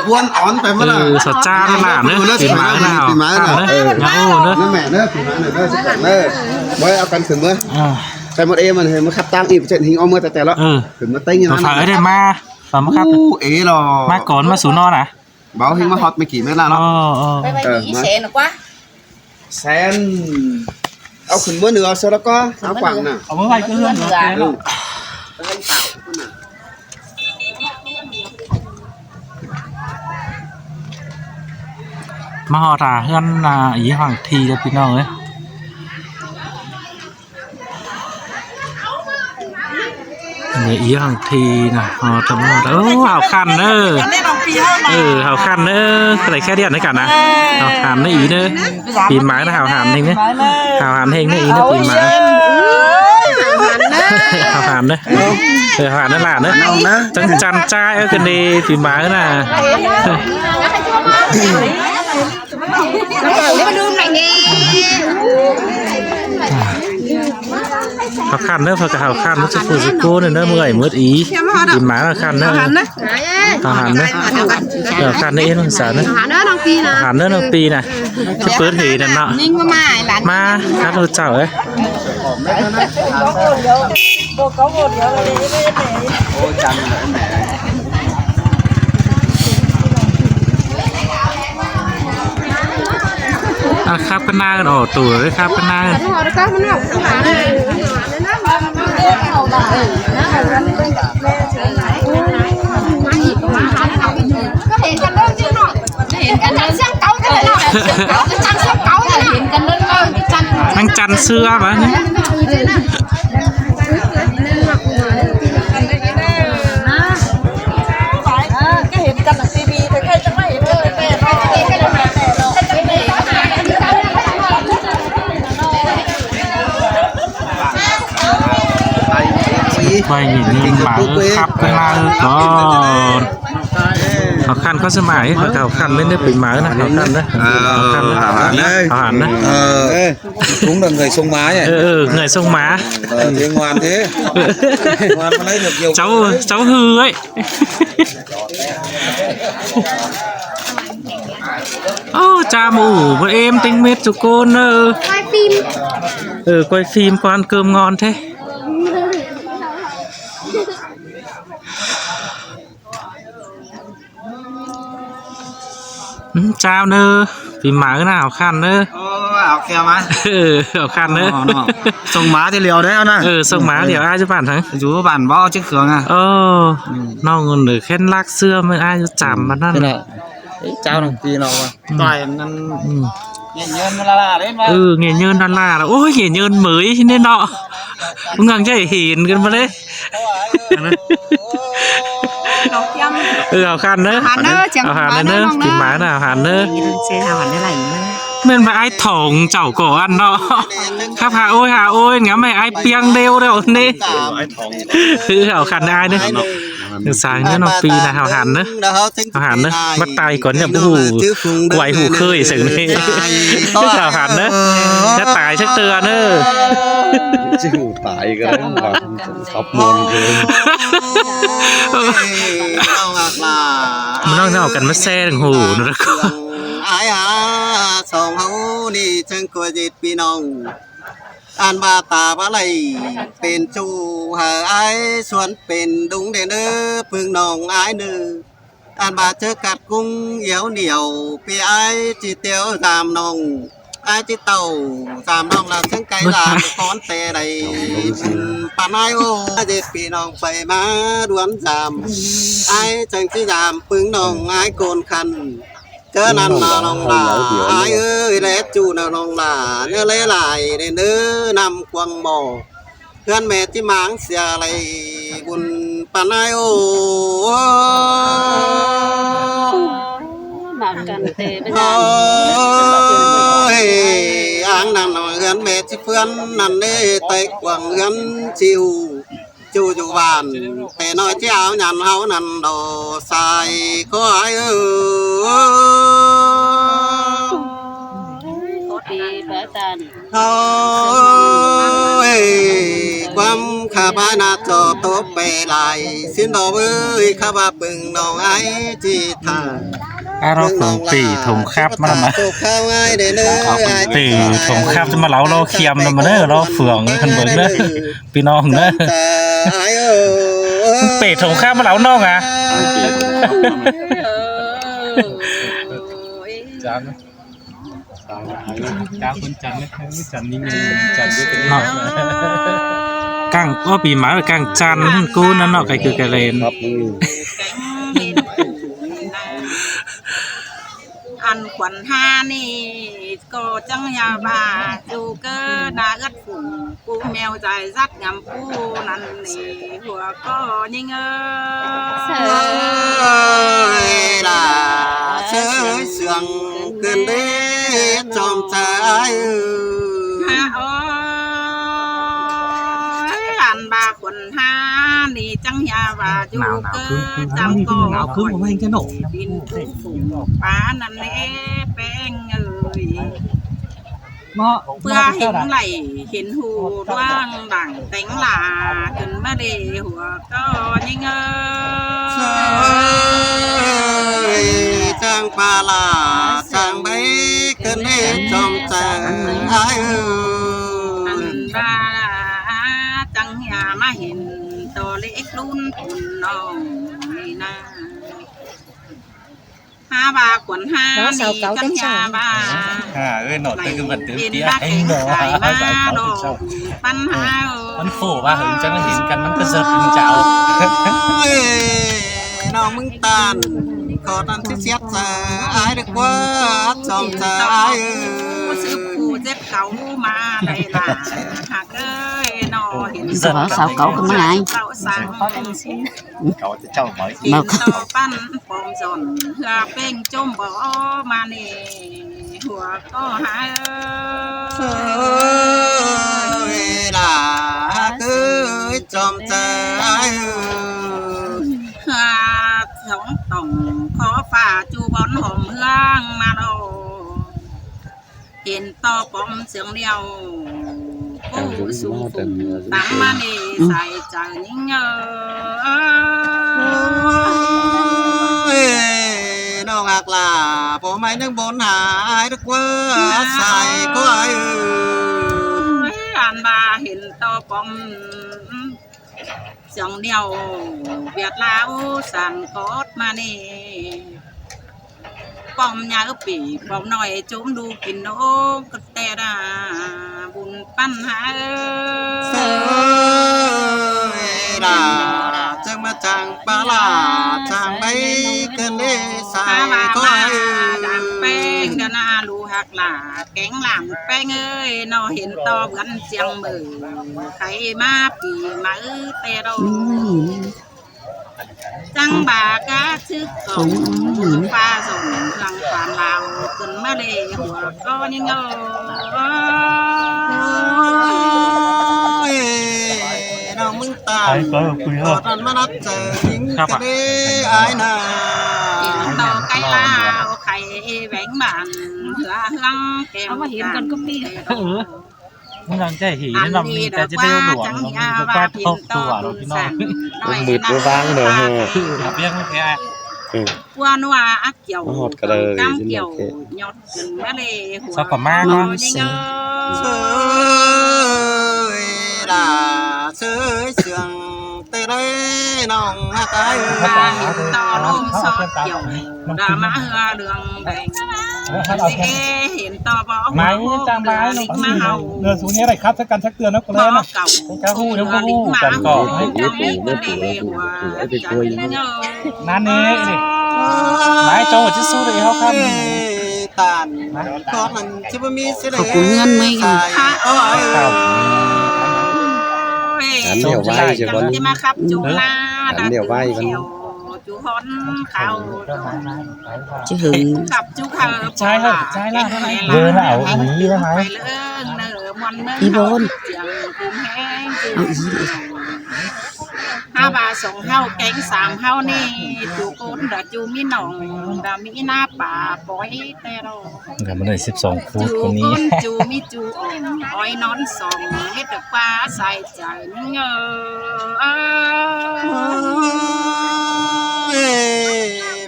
พวนอ่อนไปเมื่อไหร่สดจ้าหนาเนอะปีหมาหนาวปีหมาหนาวเนอะเนอะแม่เนอะปีหมาเนอะสิบแปดเนอะไว้เอากันถึงเมื่อใครหมดเอมันเห็นมันขับตั้งอีกเจ็ดหิงเอาเมื่อแต่ละถึงมาติ้งอย่างนั้นฝากได้มาฝากมาครับเอ๋หรอมาก่อนมาสู่นอนอ่ะเบาหิงมาฮอตไม่กี่เมื่อละเนาะไปอีเซนหรอวะแซนเอาขึ้นเมื่อเหนือเสร็จแล้วก็เอาขวางน่ะเอาเมื่อไหร่ก็เรื่องเหนือมาหอตาเพื่อนอีห่างทีเลยพี่น้องเอ้ยเนี่ยอีห่างทีนะหอทำมาโอ้หาวคันเนอะหาวคันเนอะอะไรแค่เดียวนี่กันนะหาวหามนี่อีเนอะปีหมานะหาวหามเองเนี่ยหาวหามเองเนี่ยอีเนอะปีหมาหาวหามเนอะหาวหามนั่นแหละเนอะจันจ้ากันดีปีหมาน่ะมาดูหน่อยนี่เขาคันเนอะพอกระเขาคันมันจะฟูจิโก้เนอะเมื่อยมืดอีกินหมาเราคันเนอะอาหารเนอะคันเนอะเอ็นภาษาเนอะอาหารเนอะน้องปีนะจะเปิดเหนั่นเนาะมาคัดรู้เจ้าเอ้ยครับกันหน้ากันออกตัวเลยครับกันหน้านั่งจันเสื้อปะไปnhìn nhìn bảo khắp cái la còn khó khăn có sơ mãi khó khăn lên đây bị mở nè khó khăn đấy khó khăn đấy cũng là người sông má nhỉ người sông má thế ngoan thế ngoan mà lấy được nhiều cháu hư ấy cha mù với em tinh mết cho cô nơ quay phim có ăn cơm ngon thế chào nơ vì má cái nào khăn nơ ảo keo má khăn nơ sông má thì liều đấy anh ạ sông má liều ai cho bạn thằng chú bạn bao chiếc khương à nó còn được khen lắc xưa mới ai cho chạm mà nó chào đồng chí nào toài năng nghệ nhân là đấy mà nghệ nhân là ôi nghệ nhân mới nên nọ ngang chạy hiền gần vào đấy hào khăn nữa hào hàn nữa thì má nào hàn nữa nên mà ai thòng chảo cổ ăn nó khắp hà ôi ngắm mày ai piang đeo đâu nè hào khăn ai nữa sáng nữa nó pi là hào hàn nữa bắt tay có nhập hủ quậy hủ khơi xử đi hào hàn nữa chắc tài chắc từa nữa chứ hủ tải cái đấy mà sắp luônมันนอกกันมาแซ่ถึงหูนะก็ไอ้สองเฮานี่จังกว่าจิตพี่น้องอันบาตาบาไหลเป็นจูหาไอ้สวนเป็นดุงเดนพึ่งน้องไอ้เนื้ออันบาเจอกัดกุ้งเหี่ยวเหนียวพี่ไอ้จีเตียวตามน้องไอ้จีเต่าตามน้องละซึ่งไก่ลาค้อนเตะใดปานไอ้โอ้เด็ดพี่น้องไปมาดวนจามไอ้จังจีจามพึ่งน้องไอ้โกนคันเจอนั่นน่ะน้องลาไอ้เอ้ยเล็ดจูน่ะน้องลาเนื้อเละลายเนื้อนำกวางบ่อเพื่อนแม่ที่มังเสียอะไรบุญปานไอ้โอ้กันเตะไปอ่างนั่นเฮือนแม่ที่เพื่อนนั่นเด้ไตกวางเฮือนชิวจูอยู่บ้านแต่น้อยเจ้าหยันเฮานั่นดอใส่ก็ไอ้ปีพระจันทร์ความขาบา นาจอโตไปลายสินดอกเอ้ยข้าว่าปึงน้องไอ้จีทา เราฝงปีถงครับมามาปีถงครับจะมาเราเคียมนะมาเนอะเราเฟืองคันเบิงเนอะพี่น้องเนอะเป็ดถงครับมาน้องอ่ะจันจ้าคนจันไหมจันนี่มีจันด้วยกันเนาะกั้งว่าปีหมากั้งจันกูนั่นเนาะใครคือกระเลนอันขวัญหานี่ก็จังยาบาจูเกอนาเอิดฝูงปูแมวใจรัดงำปูนั่นนี่หัวก็ยิ่งเสยล่ะเสยเสื่องเกินเด้จอมใจฮะโอ้ยอันบาขวัญหานี่จังยาบาจูเกอจำก็หนาวขึ้นผมเองจะหนกดินปูฝูงป้านั่นเอ๋แป้งเอ้ยเพื่อเห็นไหลเห็นหูร่างดังแต่งหลาจนมาเดหัวก็ยิ่งจังปาลาจังใบเกินเด้จอมใจอันบาจังยามาเห็นตัวเล็กรุ่นปุ่นน้องนี่นาหาบาขวัญหานี่จังยาบาเอ้ยหนอดตื่นเหมือนตื่นเตี้ยไอ้หนอปัญหามันโผล่ว่าถึงจังเห็นกันมันก็เสิร์ฟถึงเจ้าน้องมึงตานขอตันที่เสียบใจไอ้เด็กว่าจอมใจซื้อผู้เจ็บเก่ามาได้ล่ะหากเอ้ยนอเห็นsao cậu không ai cậuจะเจ้าหมอยกินต่อปั้นปอมจนเพื่อเป้งจมบ่มานี่หัวก็หายล่ะเอ้ยจอมใจสองต่องขอฝ่าจูบอนหอมเฮืองมาโดเห็นต่อปอมเสียงเดียวผู้สูงฝุ่นตามมานี่ใส่ใจยิ่งน้องอักลาพอไม่นึกบนหายทุกว่าใส่ก็ไอ้อันบาเห็นต่อปอมเสียงเดียวเวียดลาวสั่งกอดมานี่ปอมยาปีปอมหน่อยจุ่มดูกินนกกระแตดาบุญปั้นหาเสยล่ะจังมาจังปลาลาจังไม่เกินเล่ใส่ก็ไอ้ดังแป้งเดนาลูหักหลาแกงหลามแป้งเอ้ยนอเห็นตอกันเจียงมือใครมาปีมาแต่เราจังบากะซึกสองฟ้าส่งพลังความลาวจนมาเลยหัวก็ยิ่งน้องมึงตายตอนมานัดเจอยิงกันได้ไอ้น่าต่อไกลลาวไข่แหวงบานเหือลังแก้วมาเห็นกันก็ปีมึงลองใจหีนี่ลองมีแต่จะได้หลวงมีป้าทบตัวเราพี่น้องมันมืดไปบ้างเนอะครับยังไม่แพ้ว่านัวอักเกี่ยวกำเกี่ยวยอดจนมาเลยหัวสักประมาณนั้นเสยล่ะเสยเสียงเตะได้น้องฮักไอ้ต่อลมซอดเกี่ยวดามาเหือเรื่องแดงเห็นต่อบอกไม้จางไม้มาเฮาเดือนสูงนี้อะไรครับถ้าการชักเตือนนะคนเลยนะกระหู้เดี๋ยวกระหู้กันก่อนนั่นนี่ไม้โจจะสู้เลยเขาครับตานก็มันจะไม่มีเสน่ห์ขอบคุณเงินไหมกันอันเดียวไว้ใช่ไหมจะมาขับจุฬาอันเดียวไว้กันจูฮอนเขาจะหึงขับจูเขาใช่ครับใช่แล้วเดินเอาอีได้ไหมอีโบนเอาอีฮา บาสองเฮาแก๊งสามเฮานี่จูโกนดาจูมีหนองดามีหน้าป่าปอยแต่เรา ก็มันได้12ฟุต จู ตรง โก นี้ นจูมีจูอ่อนอ้อยนอนสองเฮ็ดปลาใส่ใจเงอ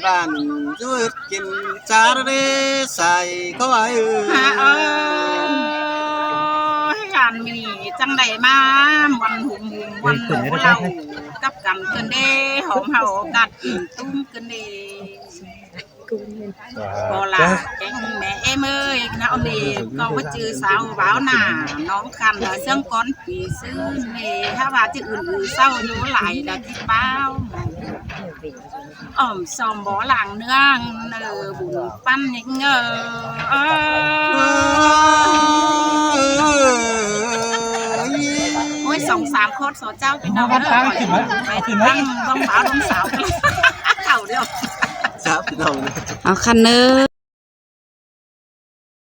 บ้านจุดกินจาร์เรใส่ก็ไอ้ ฮะการมีจังไดมาวันหุ่มวันหมูเรากับกันเกินเด้หอมเฮากัดตุ้มเกินเด้พอละแกงแม่เอ้ยน้าอดีก็ว่าจื้อสาวบ่าวหน้าน้องคันเสื่องก้อนปีซื้อเมถ้าว่าจะอื่นเศร้าอยู่หลายดาที่เป้าอ้อมซอมบ่หลังเนื้องเนอบุญปั้นยังเงอโอ้ย2-3 โคตรโสเจ้าเป็นน้องเด้อไปตั้งต้องบ่าวต้องสาวเก่าเดียว จับเรา เอาคันเนอ